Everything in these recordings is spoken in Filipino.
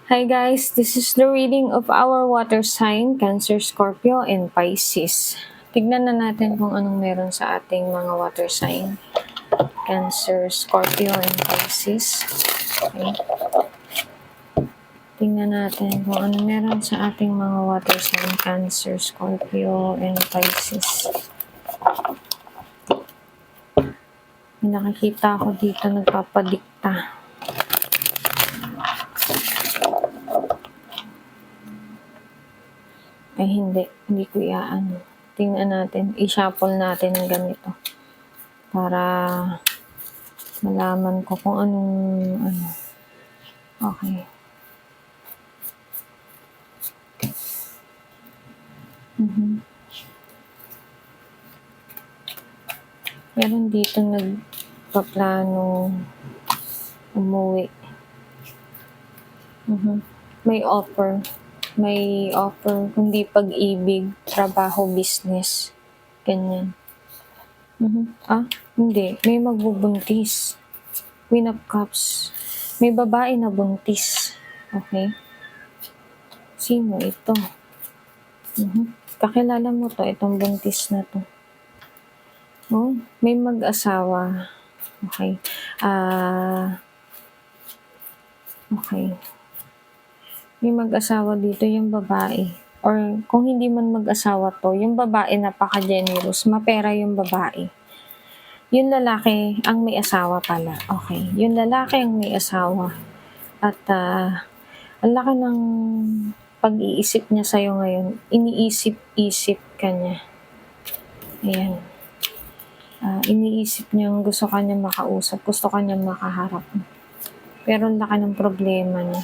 Hi guys, this is the reading of our water sign, Cancer, Scorpio, and Pisces. Tignan na natin kung anong meron sa ating mga water sign, Cancer, Scorpio, and Pisces. Okay. Tingnan natin kung anong meron sa ating mga water sign, Cancer, Scorpio, and Pisces. May nakikita ako dito nagpapadikta. Ay hindi ko iaan. Tingnan natin, i-shuffle natin ng ganito para malaman ko kung anong Okay. Meron dito nagpaplano umuwi. May offer, kundi pag-ibig, trabaho, business, ganyan. Hindi, may magbubuntis. Queen of Cups. May babae na buntis. Okay? Sino ito? Kakilala mo to, itong buntis na to. Oh, may mag-asawa. Okay. Okay. May mag-asawa dito yung babae. Or kung hindi man mag-asawa to, yung babae napaka-generous, mapera yung babae. Yung lalaki ang may asawa pala. Okay. Yung lalaki ang may asawa. At ang laki ng pag-iisip niya sa'yo ngayon. Iniisip-isip ka niya. Ayan. Iniisip niyang gusto ka niya makausap, gusto ka niya makaharap. Pero ang laki ng problema niya.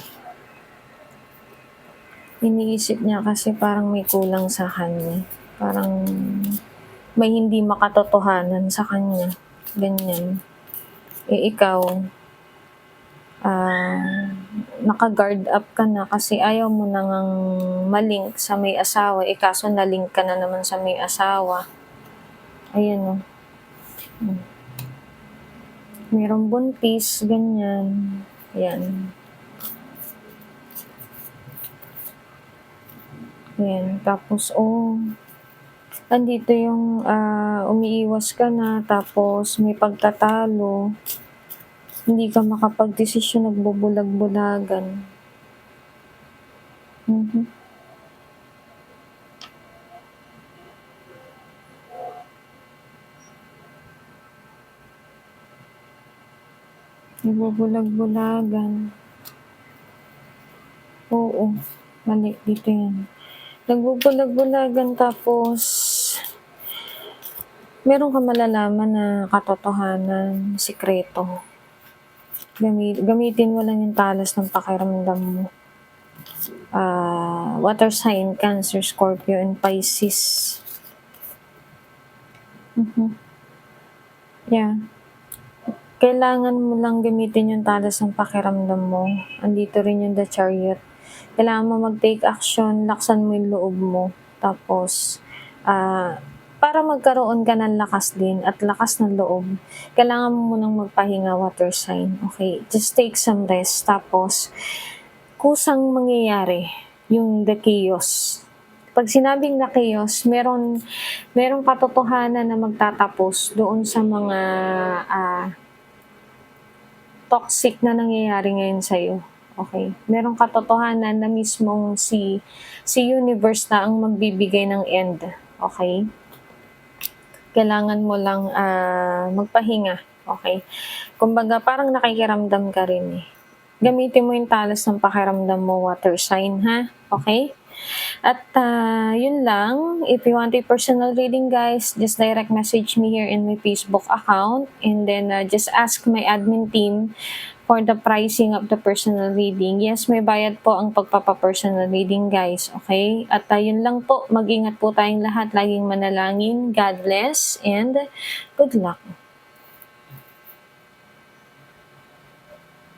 Iniisip niya kasi parang may kulang sa kanya. Parang may hindi makatotohanan sa kanya. Ganyan. Ikaw, naka-guard up ka na kasi ayaw mo nang malink sa may asawa. Kaso nalink ka na naman sa may asawa. Ayan o. Merong buntis, ganyan. Ayan. Ayan. Tapos, andito yung umiiwas ka na, tapos may pagtatalo. Hindi ka makapag-desisyon, nagbubulag-bulagan. Nagbubulag-bulagan. Oo, mali dito yan. Nagbubulag-bulagan tapos meron ka malalaman na katotohanan, sikreto. Gamitin mo lang yung talas ng pakiramdam mo. Water sign, Cancer, Scorpio, and Pisces. Yeah. Kailangan mo lang gamitin yung talas ng pakiramdam mo. Andito rin yung The Chariot. Kailangan mo mag-take action, laksan mo yung loob mo. Tapos, para magkaroon ka ng lakas din at lakas ng loob, kailangan mo munang magpahinga, water sign. Okay? Just take some rest. Tapos, kusang mangyayari yung the chaos. Pag sinabing na chaos, merong katotohanan na magtatapos doon sa mga toxic na nangyayari ngayon sa'yo. Okay? Merong katotohanan na mismong si universe na ang magbibigay ng end. Okay? Kailangan mo lang magpahinga. Okay? Kumbaga, parang nakikiramdam ka rin eh. Gamitin mo yung talas ng pakiramdam mo, water sign, ha? Okay? At yun lang. If you want a personal reading, guys, just direct message me here in my Facebook account. And then just ask my admin team for the pricing of the personal reading. Yes, may bayad po ang pagpapa-personal reading, guys. Okay? At yun lang po. Mag-ingat po tayong lahat. Laging manalangin. God bless and good luck.